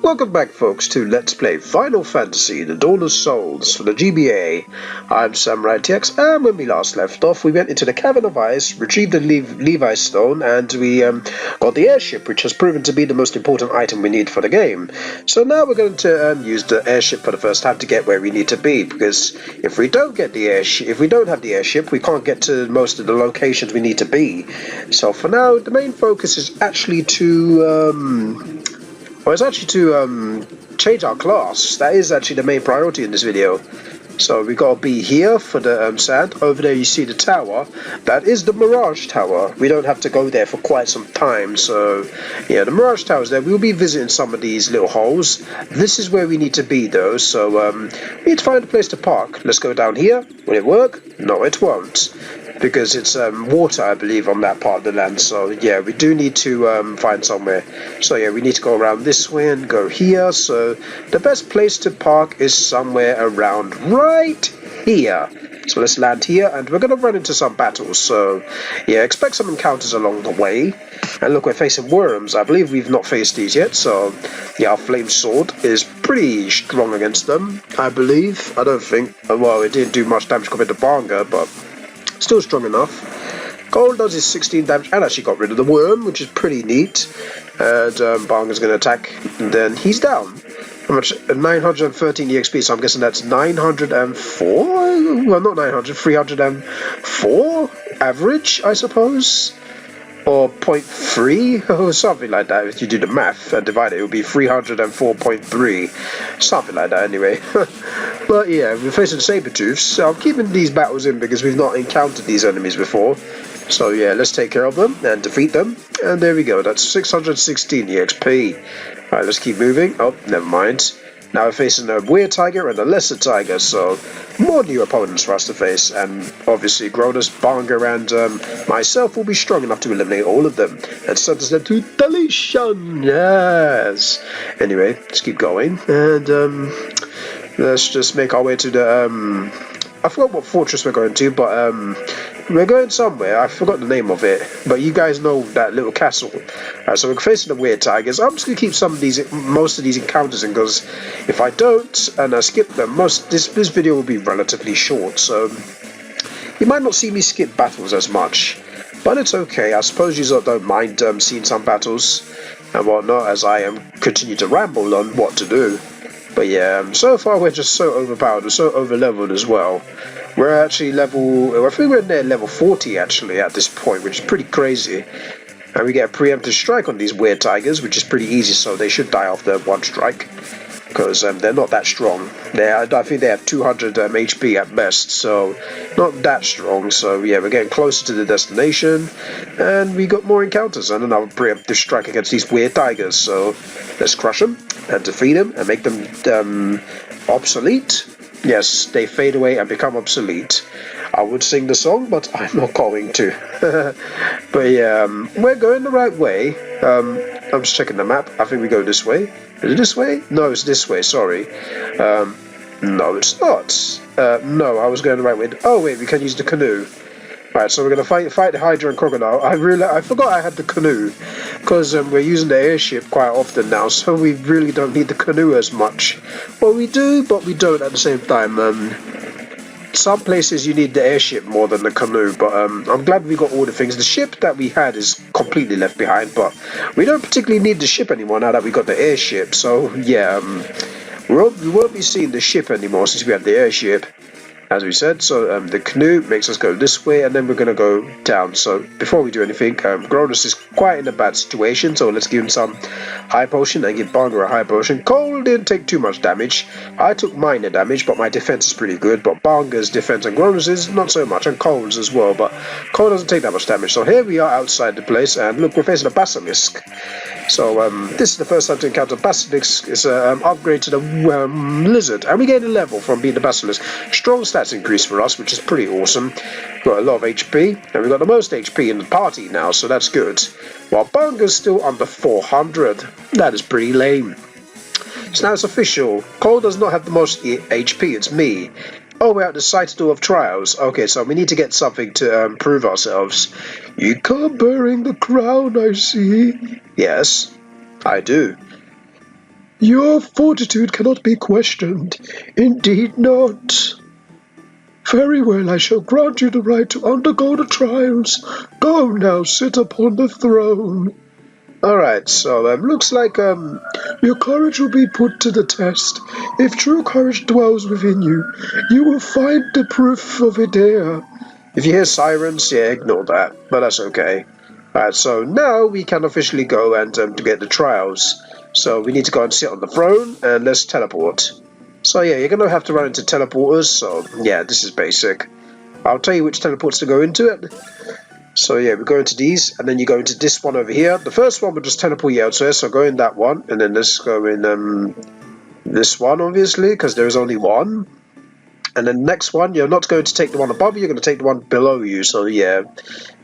Welcome back, folks, to Let's Play Final Fantasy, The Dawn of Souls for the GBA. I'm SamuraiT-X, and when we last left off, we went into the Cavern of Ice, retrieved the Levi Stone, and we got the airship, which has proven to be the most important item we need for the game. So now we're going to use the airship for the first time to get where we need to be, because if we don't get the airship, if we don't have the airship, we can't get to most of the locations we need to be. So for now, the main focus is actually to change our class. That is actually the main priority in this video. So we gotta be here for the sand. Over there you see the tower. That is the Mirage Tower. We don't have to go there for quite some time. So yeah, the Mirage Tower is there. We'll be visiting some of these little holes. This is where we need to be though. So we need to find a place to park. Let's go down here. Will it work? No, it won't. Because it's water, I believe, on that part of the land. So yeah, we do need to find somewhere. So yeah, we need to go around this way and go here. So the best place to park is somewhere around right here. So let's land here, and we're going to run into some battles. So yeah, expect some encounters along the way. And look, we're facing worms. I believe we've not faced these yet. So yeah, our flame sword is pretty strong against them, I believe. I don't think, well, it didn't do much damage compared to Banga, but still strong enough. Gold does his 16 damage and actually got rid of the worm, which is pretty neat. And Banga's going to attack, and then he's down. How much? 913 EXP, so I'm guessing that's 904? Well, not 900, 304 average, I suppose? Or 0.3 or something like that. If you do the math and divide it, it would be 304.3, something like that anyway. But yeah, we're facing Sabertooths, so I'm keeping these battles in because we've not encountered these enemies before. So yeah, let's take care of them and defeat them. And there we go, that's 616 EXP. Alright, let's keep moving. Oh, never mind. Now we're facing a weird tiger and a lesser tiger, so more new opponents for us to face, and obviously Grodus, Banga, and myself will be strong enough to eliminate all of them and sentence them to deletion. Yes. Anyway, let's keep going, and let's just make our way to the I forgot what fortress we're going to, but we're going somewhere. I forgot the name of it, but you guys know that little castle. Alright, so we're facing the weird tigers. I'm just gonna keep most of these encounters in, because if I don't and I skip them, this video will be relatively short. So you might not see me skip battles as much, but it's okay. I suppose you don't mind seeing some battles and whatnot as I continue to ramble on what to do. But yeah, so far we're just so overpowered, we're so overleveled as well. We're actually I think we're near level 40 actually at this point, which is pretty crazy. And we get a preemptive strike on these weird tigers, which is pretty easy, so they should die off their one strike. Because they're not that strong. I think they have 200 HP at best, so not that strong. So yeah, we're getting closer to the destination, and we got more encounters and another preemptive strike against these weird tigers. So let's crush them and defeat them and make them obsolete. Yes, they fade away and become obsolete. I would sing the song, but I'm not going to. But yeah, we're going the right way. I'm just checking the map. I think we go this way. Is it this way? No, it's this way, sorry. No, it's not. No, I was going the right way. Oh wait, we can use the canoe. Right, so we're going to fight the Hydra and Crocodile. I forgot I had the canoe, because we're using the airship quite often now, so we really don't need the canoe as much. Well, we do, but we don't at the same time. Some places you need the airship more than the canoe, but I'm glad we got all the things. The ship that we had is completely left behind, but we don't particularly need the ship anymore now that we got the airship. So yeah, we won't be seeing the ship anymore since we have the airship, as we said. So the canoe makes us go this way, and then we're going to go down. So before we do anything, Grodus is quite in a bad situation, so let's give him some high potion and give Banga a high potion. Cole didn't take too much damage. I took minor damage, but my defense is pretty good. But Banga's defense and Grodus is not so much, and Cole's as well, but Cole doesn't take that much damage. So here we are outside the place, and look, we're facing a basilisk. So this is the first time to encounter basilisk. It's an upgrade to the lizard, and we gain a level from being the basilisk. Strong stats increase for us, which is pretty awesome. Got a lot of HP, and we've got the most HP in the party now, so that's good. While Banga's still under 400. That is pretty lame. So now it's official. Cole does not have the most HP, it's me. Oh, we're at the site door of trials. Okay, so we need to get something to prove ourselves. You come bearing the crown, I see. Yes, I do. Your fortitude cannot be questioned. Indeed not. Very well, I shall grant you the right to undergo the trials. Go now, sit upon the throne. Alright, so looks like your courage will be put to the test. If true courage dwells within you, you will find the proof of it there. If you hear sirens, yeah, ignore that, but that's okay. Alright, so now we can officially go and to get the trials. So we need to go and sit on the throne, and let's teleport. So yeah, you're going to have to run into teleporters, so yeah, this is basic. I'll tell you which teleports to go into it. So yeah, we go into these, and then you go into this one over here. The first one will just teleport you elsewhere, so go in that one, and then let's go in this one, obviously, because there is only one. And then the next one, you're not going to take the one above you, you're going to take the one below you, so yeah.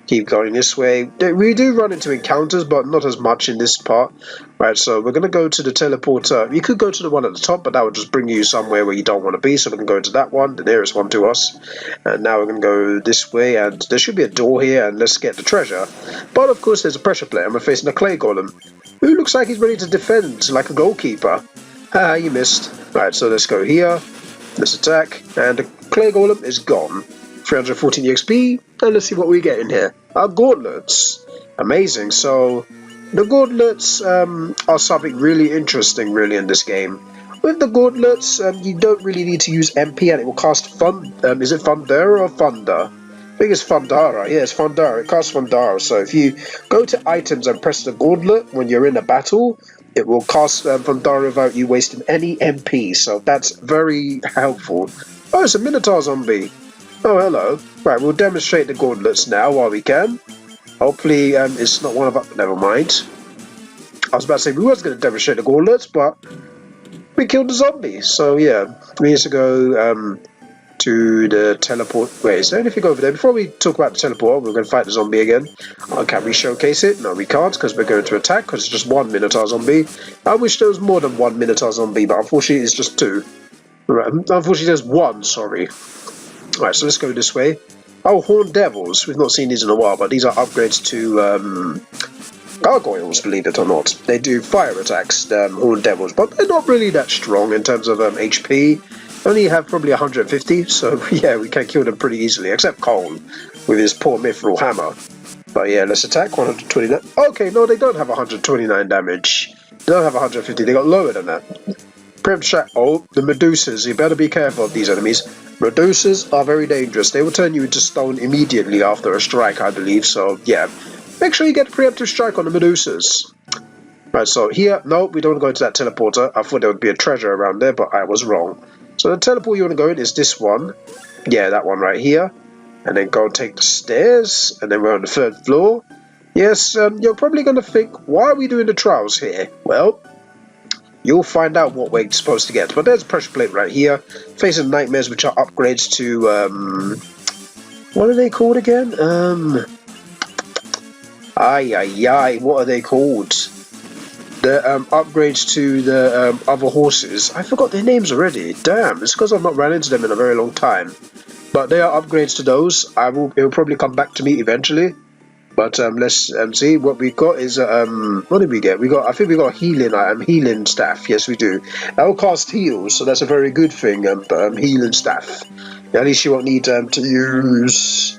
Keep going this way. We do run into encounters, but not as much in this part. Right, so we're going to go to the teleporter. You could go to the one at the top, but that would just bring you somewhere where you don't want to be. So we can go to that one, the nearest one to us. And now we're going to go this way, and there should be a door here, and let's get the treasure. But of course, there's a pressure plate, and we're facing a clay golem, who looks like he's ready to defend, like a goalkeeper. Haha, you missed. Right, so let's go here. Let's attack, and the clay golem is gone. 314 EXP, and let's see what we get in here. Our gauntlets. Amazing. So, the gauntlets are something really interesting, really, in this game. With the gauntlets, you don't really need to use MP, and it will cast is it Thundera or Thunder? I think it's Thundara. Yeah, it's Thundara. It casts Thundara. So, if you go to items and press the gauntlet when you're in a battle, it will cast Thundara without you wasting any MP. So, that's very helpful. Oh, it's a Minotaur zombie. Oh, hello. Right, we'll demonstrate the gauntlets now while we can. Hopefully, it's not one of us. Never mind. I was about to say we was going to demonstrate the gauntlets, but we killed the zombie. So, yeah. We need to go to the teleport. Wait, is there anything over there? Before we talk about the teleport, we're going to fight the zombie again. Can we showcase it? No, we can't, because we're going to attack, because it's just one Minotaur zombie. I wish there was more than one Minotaur zombie, but unfortunately, it's just two. Right, unfortunately, there's one, sorry. Right, so let's go this way. Oh, Horned Devils. We've not seen these in a while, but these are upgrades to gargoyles, believe it or not. They do fire attacks, Horned Devils, but they're not really that strong in terms of HP. Only have probably 150, so yeah, we can kill them pretty easily, except Cole with his poor mithril hammer. But yeah, let's attack. 129. Okay, no, they don't have 129 damage. They don't have 150, they got lower than that. Oh, the Medusas. You better be careful of these enemies. Medusas are very dangerous. They will turn you into stone immediately after a strike, I believe. So, yeah. Make sure you get a preemptive strike on the Medusas. Right, so here, no, we don't want to go into that teleporter. I thought there would be a treasure around there, but I was wrong. So the teleport you want to go in is this one. Yeah, that one right here. And then go and take the stairs. And then we're on the 3rd floor. Yes, you're probably going to think, why are we doing the trials here? Well, you'll find out what we're supposed to get. But there's a pressure plate right here. Facing nightmares, which are upgrades to, what are they called again? What are they called? The upgrades to the other horses. I forgot their names already. Damn, it's because I've not ran into them in a very long time. But they are upgrades to those. It will probably come back to me eventually. But let's see what we got is what did we get? I think we got a healing staff. Yes, we do. That will cast heals, so that's a very good thing. Healing staff. At least you won't need to use.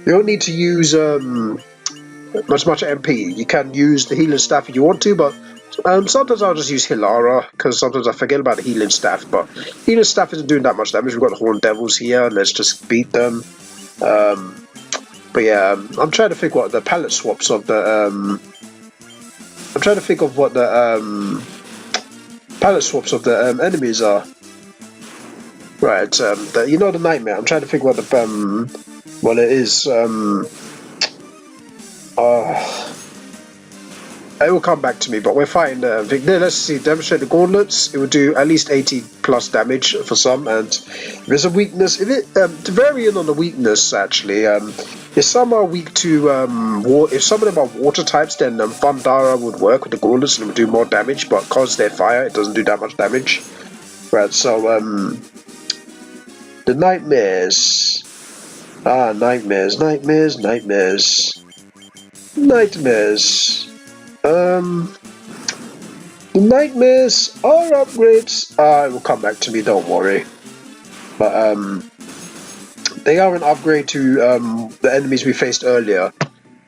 You don't need to use much MP. You can use the healing staff if you want to, but sometimes I'll just use Hilara because sometimes I forget about the healing staff. But healing staff isn't doing that much damage. We've got the Horned Devils here. Let's just beat them. But yeah, I'm trying to think what the palette swaps of the I'm trying to think of what the palette swaps of the enemies are. Right, you know the nightmare. I'm trying to think what the what it is. It will come back to me, but we're fighting the Victor. Let's see, demonstrate the gauntlets. It will do at least 80 plus damage for some, and if there's a weakness, if it varying on the weakness actually. If some are weak to if some of them are water types, then Thundara would work with the gauntlets and it would do more damage, but because they're fire, it doesn't do that much damage. Right, so the nightmares. Nightmares. Nightmares are upgrades. It will come back to me, don't worry. But they are an upgrade to the enemies we faced earlier.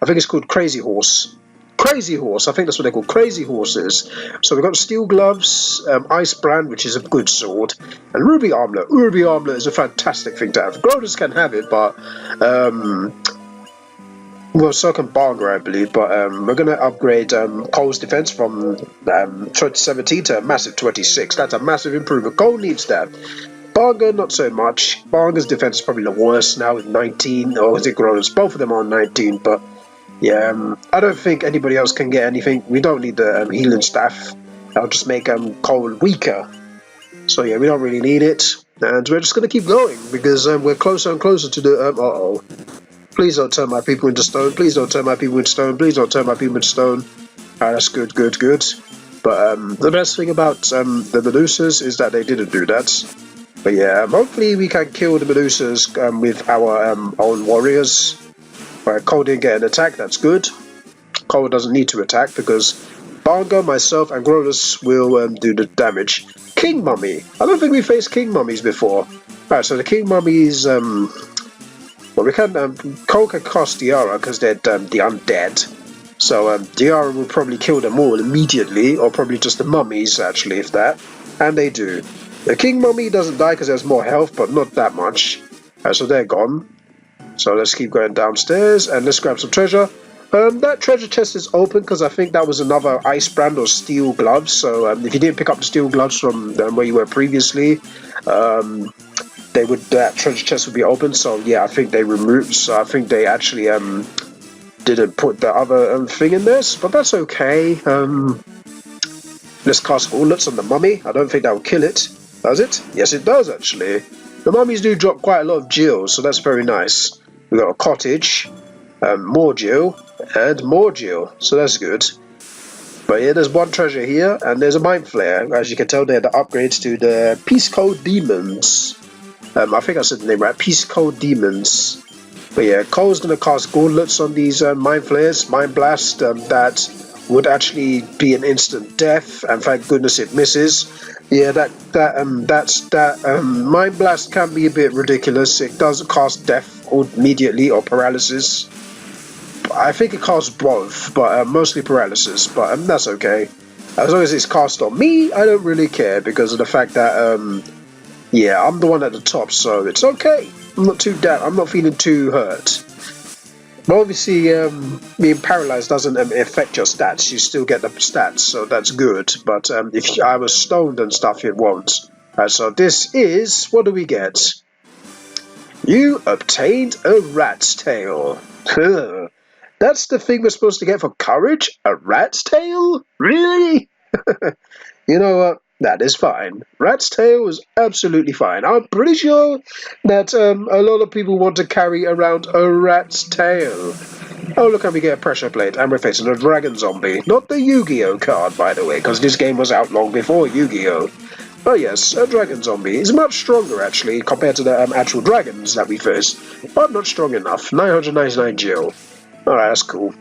I think it's called Crazy Horse. Crazy Horse, I think that's what they're called, Crazy Horses. So we've got Steel Gloves, Ice Brand, which is a good sword, and Ruby Armlet. Ruby Armlet is a fantastic thing to have. Grodus can have it, but well, so can Barger, I believe, but we're going to upgrade Cole's defense from 2017 to a massive 26. That's a massive improvement. Cole needs that. Barger, not so much. Barger's defense is probably the worst now with 19, or is it Grodus? Both of them are on 19, but yeah, I don't think anybody else can get anything. We don't need the healing staff. That'll just make Cole weaker. So yeah, we don't really need it. And we're just going to keep going, because we're closer and closer to the... uh-oh. Please don't turn my people into stone. Please don't turn my people into stone. Please don't turn my people into stone. Alright, that's good, good, good. But the best thing about the Medusas is that they didn't do that. But yeah, hopefully we can kill the Medusas with our own warriors. Right, Cole didn't get an attack, that's good. Cole doesn't need to attack because Barger, myself, and Grodus will do the damage. King Mummy. I don't think we faced King Mummies before. Alright, so the King Mummies... well, we can... Cole can cast Diara because they're the undead. So Diara will probably kill them all immediately, or probably just the mummies, actually, if that. And they do. The King Mummy doesn't die because there's more health, but not that much. So they're gone. So let's keep going downstairs, and let's grab some treasure. That treasure chest is open because I think that was another Ice Brand or Steel Gloves. So if you didn't pick up the Steel Gloves from where you were previously, that treasure chest would be open. So yeah, I think they removed. So I think they actually didn't put the other thing in this, but that's okay. Let's cast Bullets on the mummy. I don't think that will kill it. Does it? Yes, it does actually. The mummies do drop quite a lot of gills, so that's very nice. We got a cottage, more gill, and more gill, so that's good. But yeah, there's one treasure here, and there's a mind flare. As you can tell, they're the upgrades to the Peace Code Demons. I think I said the name right, Peace Code Demons. But yeah, Cole's going to cast Gauntlets on these Mind Flares, Mind Blast, that would actually be an instant death, and thank goodness it misses. Yeah, that Mind Blast can be a bit ridiculous. It doesn't cast death immediately or paralysis. I think it casts both, but mostly paralysis, but that's okay. As long as it's cast on me, I don't really care, because of the fact that, yeah, I'm the one at the top, so it's okay. I'm not feeling too hurt. But obviously, being paralyzed doesn't affect your stats. You still get the stats, so that's good. But if I was stoned and stuff, it won't. So this is... what do we get? You obtained a rat's tail. That's the thing we're supposed to get for courage? A rat's tail? Really? You know what? That is fine. Rat's tail is absolutely fine. I'm pretty sure that a lot of people want to carry around a rat's tail. Oh, look how we get a pressure plate, and we're facing a dragon zombie. Not the Yu-Gi-Oh card, by the way, because this game was out long before Yu-Gi-Oh. Oh yes, a dragon zombie. He's much stronger, actually, compared to the actual dragons that we faced. But not strong enough. 999 gil. Alright, that's cool.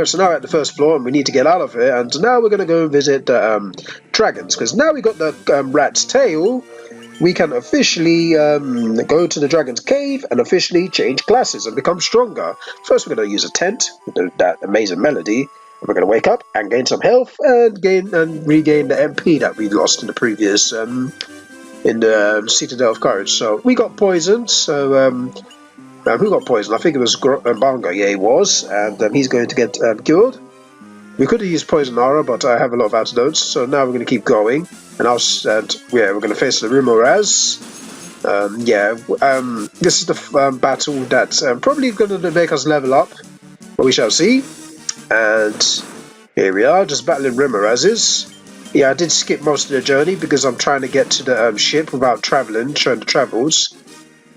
So now we're at the first floor, and we need to get out of here, and now we're going to go and visit the dragons, because now we got the rat's tail, we can officially go to the dragon's cave and officially change classes and become stronger. First we're going to use a tent with that amazing melody, and we're going to wake up and gain some health and regain the MP that we lost in the previous, in the Citadel of Courage. So we got poisoned, so... who got poisoned? I think it was Banga. Yeah, he was, and he's going to get cured. We could have used Poison Aura, but I have a lot of antidotes, so now we're going to keep going. And we're going to face the Rumoraz. This is the battle that's probably going to make us level up, but we shall see. And here we are, just battling Rumorazes. Yeah, I did skip most of the journey because I'm trying to get to the ship without showing the travels.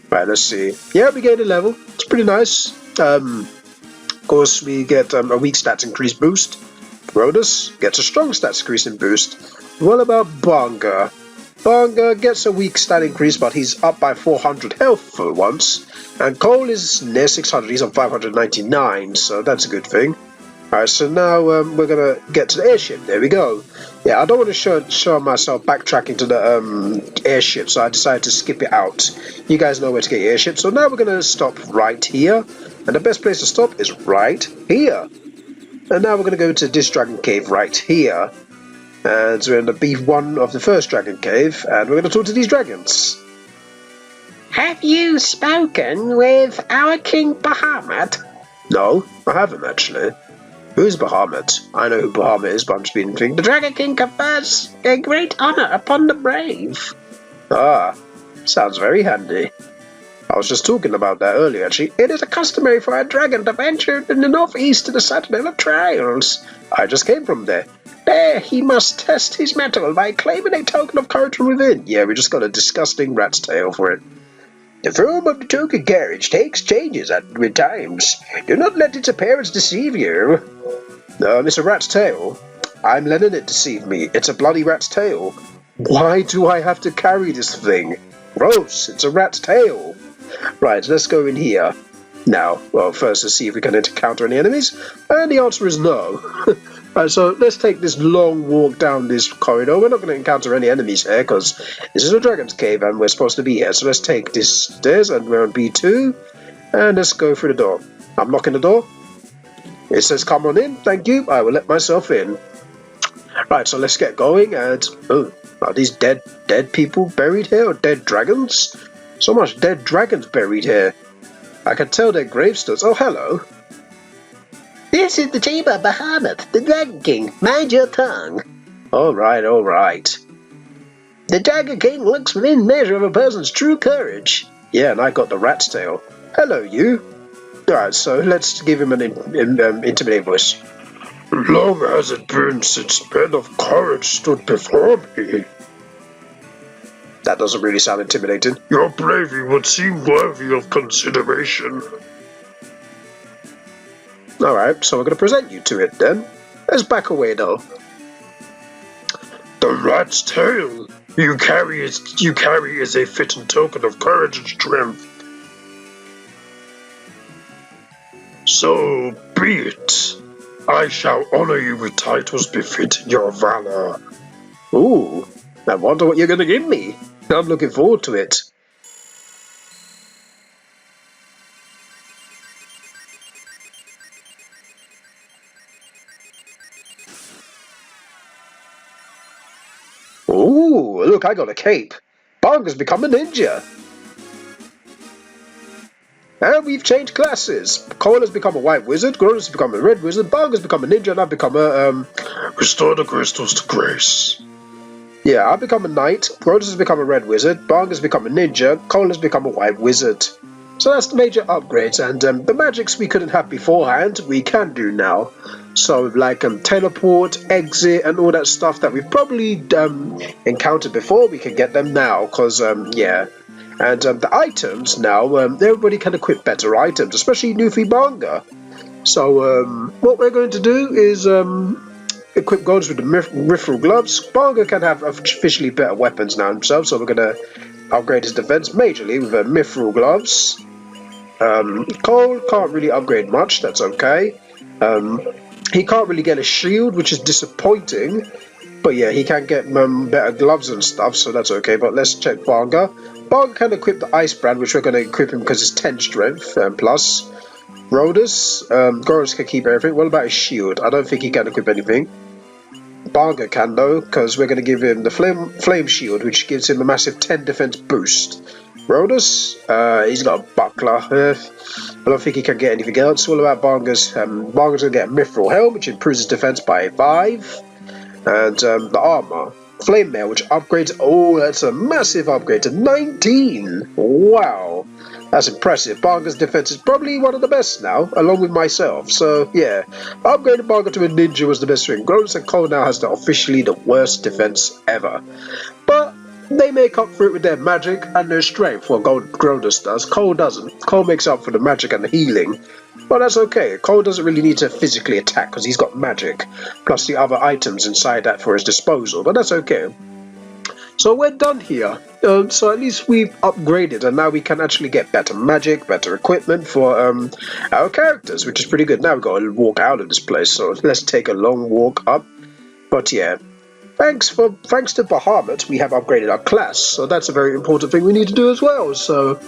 Right, let's see. Yeah, we gained a level. It's pretty nice. Of course, we get a weak stats increase boost. Rodus gets a strong stats increase and boost. What about Banga? Banga gets a weak stat increase, but he's up by 400 health for once. And Cole is near 600. He's on 599, so that's a good thing. Alright, so now we're gonna get to the airship. There we go. Yeah, I don't want to show myself backtracking to the airship, so I decided to skip it out. You guys know where to get your airship, so now we're gonna stop right here. And the best place to stop is right here. And now we're gonna go to this dragon cave right here. And we're in the B1 of the first dragon cave, and we're gonna talk to these dragons. Have you spoken with our King Bahamut? No, I haven't actually. Who's Bahamut? I know who Bahamut is, but I'm just being thinking. The Dragon King confers a great honor upon the brave. Ah, sounds very handy. I was just talking about that earlier, actually. It is customary for a dragon to venture in the northeast to the Citadel of Trials. I just came from there. There, he must test his mettle by claiming a token of courage from within. Yeah, we just got a disgusting rat's tail for it. The form of the token carriage takes changes with times. Do not let its appearance deceive you. It's a rat's tail. I'm letting it deceive me. It's a bloody rat's tail. Why do I have to carry this thing? Gross, it's a rat's tail. Right, let's go in here. Now, well, first let's see if we can encounter any enemies. And the answer is no. Right, so let's take this long walk down this corridor. We're not going to encounter any enemies here because this is a dragon's cave and we're supposed to be here. So let's take this stairs and we're on B2. And let's go through the door. I'm locking the door. It says come on in, thank you. I will let myself in. Right, so let's get going. And oh, are these dead people buried here or dead dragons? So much dead dragons buried here. I can tell they're gravestones. Oh, hello. This is the chamber of Bahamut, the Dragon King. Mind your tongue. Alright, alright. The Dragon King looks within measure of a person's true courage. Yeah, and I got the rat's tail. Hello, you. Alright, so let's give him an intimidating voice. Long has it been since men of courage stood before me. That doesn't really sound intimidating. Your bravery would seem worthy of consideration. Alright, so we're going to present you to it then. Let's back away though. The rat's tail you carry is a fitting token of courage and strength. So be it. I shall honor you with titles befitting your valor. Ooh, I wonder what you're going to give me. I'm looking forward to it. Ooh, look, I got a cape. Banga's become a ninja. And we've changed classes. Cole has become a white wizard, Gron has become a red wizard, Banga's become a ninja, and I've become a, Restore the crystals to grace. Yeah, I've become a knight, Gron has become a red wizard, Banga's become a ninja, Cole has become a white wizard. So that's the major upgrades, and the magics we couldn't have beforehand, we can do now. So like teleport, exit, and all that stuff that we've probably encountered before, we can get them now, because, yeah. And the items now, everybody can equip better items, especially Nufi Banga. So what we're going to do is equip gods with the Mithril gloves. Banga can have officially better weapons now himself, so we're going to upgrade his defense majorly with Mithril gloves. Cole can't really upgrade much, that's okay. He can't really get a shield, which is disappointing. But yeah, he can get better gloves and stuff, so that's okay. But let's check Banga. Banga can equip the Ice Brand, which we're going to equip him because it's 10 strength plus. Rhodas, Goros can keep everything. What about his shield? I don't think he can equip anything. Banga can though, because we're going to give him the flame shield, which gives him a massive 10 defense boost. Rhodas, he's got a buckler. I don't think he can get anything else. What about Banga's? Banga's going to get a Mithril helm, which improves his defense by 5. And the armor. Flame mail, which upgrades. Oh, that's a massive upgrade to 19. Wow. That's impressive. Banga's defense is probably one of the best now, along with myself. So, yeah. Upgrading Banga to a ninja was the best thing. Gronus and Cole now has officially the worst defense ever. But they make up for it with their magic and their strength. Well, Gronus does. Cole doesn't. Cole makes up for the magic and the healing. But that's okay. Cole doesn't really need to physically attack because he's got magic. Plus the other items inside that for his disposal. But that's okay. So we're done here. So at least we've upgraded, and now we can actually get better magic, better equipment for our characters, which is pretty good. Now we've got to walk out of this place, so let's take a long walk up. But yeah, thanks to Bahamut, we have upgraded our class, so that's a very important thing we need to do as well. So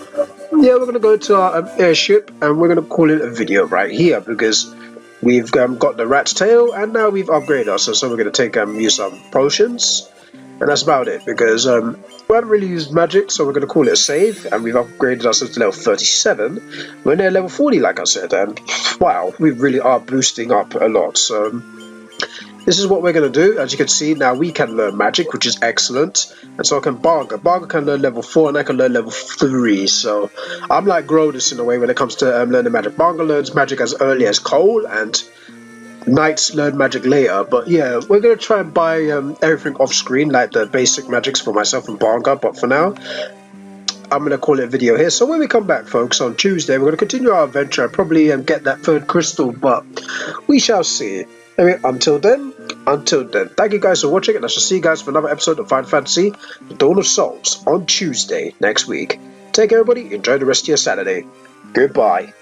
yeah, we're going to go to our airship, and we're going to call it a video right here, because we've got the rat's tail, and now we've upgraded ourselves, so we're going to take use some potions. And that's about it, because we haven't really used magic, so we're going to call it a save, and we've upgraded ourselves to level 37. We're near level 40, like I said, and wow, we really are boosting up a lot. So this is what we're going to do. As you can see, now we can learn magic, which is excellent. And so can Barga. Barga can learn level 4, and I can learn level 3. So I'm like Grodus in a way when it comes to learning magic. Barga learns magic as early as Cole, and Knights learn magic later. But yeah, we're going to try and buy everything off screen, like the basic magics for myself and Barga. But for now, I'm going to call it a video here. So when we come back, folks, on Tuesday, we're going to continue our adventure and probably get that third crystal, but we shall see. Anyway, until then, thank you guys for watching, and I shall see you guys for another episode of Final Fantasy The Dawn of Souls on Tuesday next week. Take care, everybody. Enjoy the rest of your Saturday. Goodbye.